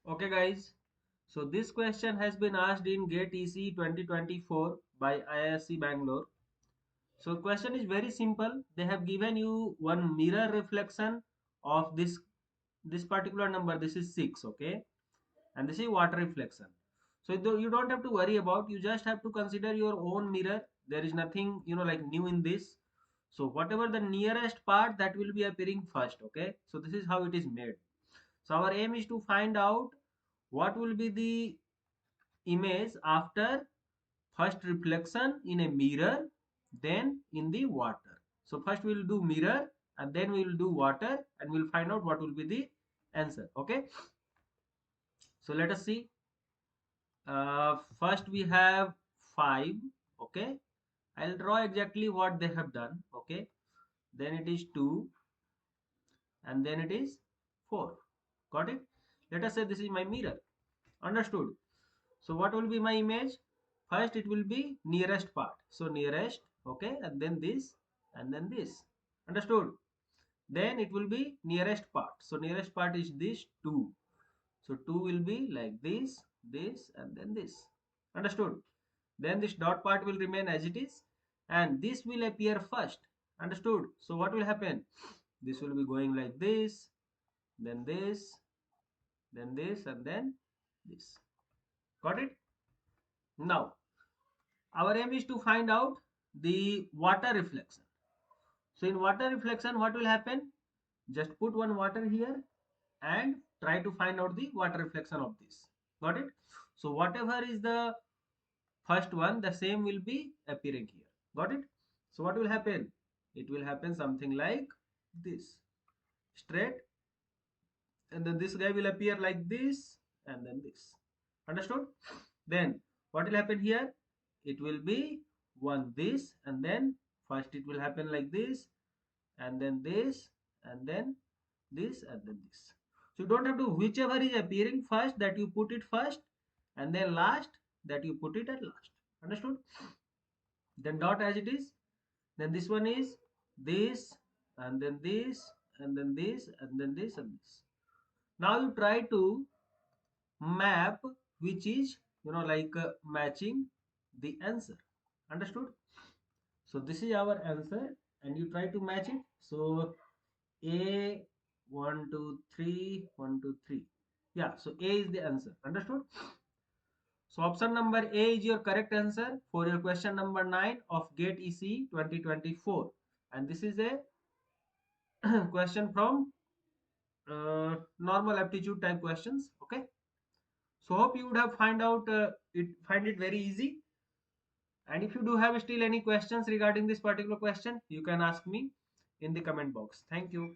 Okay guys, so this question has been asked in GATE EC 2024 by IISc Bangalore. So question is very simple. They have given you one mirror reflection of this particular number. This is 6, okay? And this is water reflection. So you don't have to worry about, you just have to consider your own mirror. There is nothing, like new in this. So whatever the nearest part, that will be appearing first, okay? So this is how it is made. So our aim is to find out what will be the image after first reflection in a mirror, then in the water. So first we will do mirror and then we will do water and we'll find out what will be the answer. Okay, so let us see. First we have 5. Okay, I'll draw exactly what they have done. Okay, then it is 2 and then it is 4. Got it? Let us say this is my mirror. Understood? So what will be my image? First it will be nearest part. So nearest, okay, and then this and then this. Understood? Then it will be nearest part. So nearest part is this 2. So 2 will be like this and then this. Understood? Then this dot part will remain as it is and this will appear first. Understood? So what will happen? This will be going like this, then this, then this and then this. Got it? Now our aim is to find out the water reflection. So in water reflection, what will happen? Just put one water here and try to find out the water reflection of this. Got it? So whatever is the first one, the same will be appearing here. Got it? So what will happen? It will happen something like this. Straight, and then this guy will appear like this and then this. Understood? Then what will happen here? It will be one this and then first it will happen like this and then this and then this and then this. So you don't have to, whichever is appearing first, that you put it first, and then last, that you put it at last. Understood? Then dot as it is. Then this one is this and then this and then this and then this and this. Now you try to map which is matching the answer. Understood? So this is our answer and you try to match it. So a 1 2 3 1 2 3. Yeah, so a is the answer. Understood? So option number A is your correct answer for your question number 9 of GATE EC 2024, and this is a question from normal aptitude type questions. Okay, so hope you would have find it very easy. And if you do have still any questions regarding this particular question, you can ask me in the comment box. Thank you.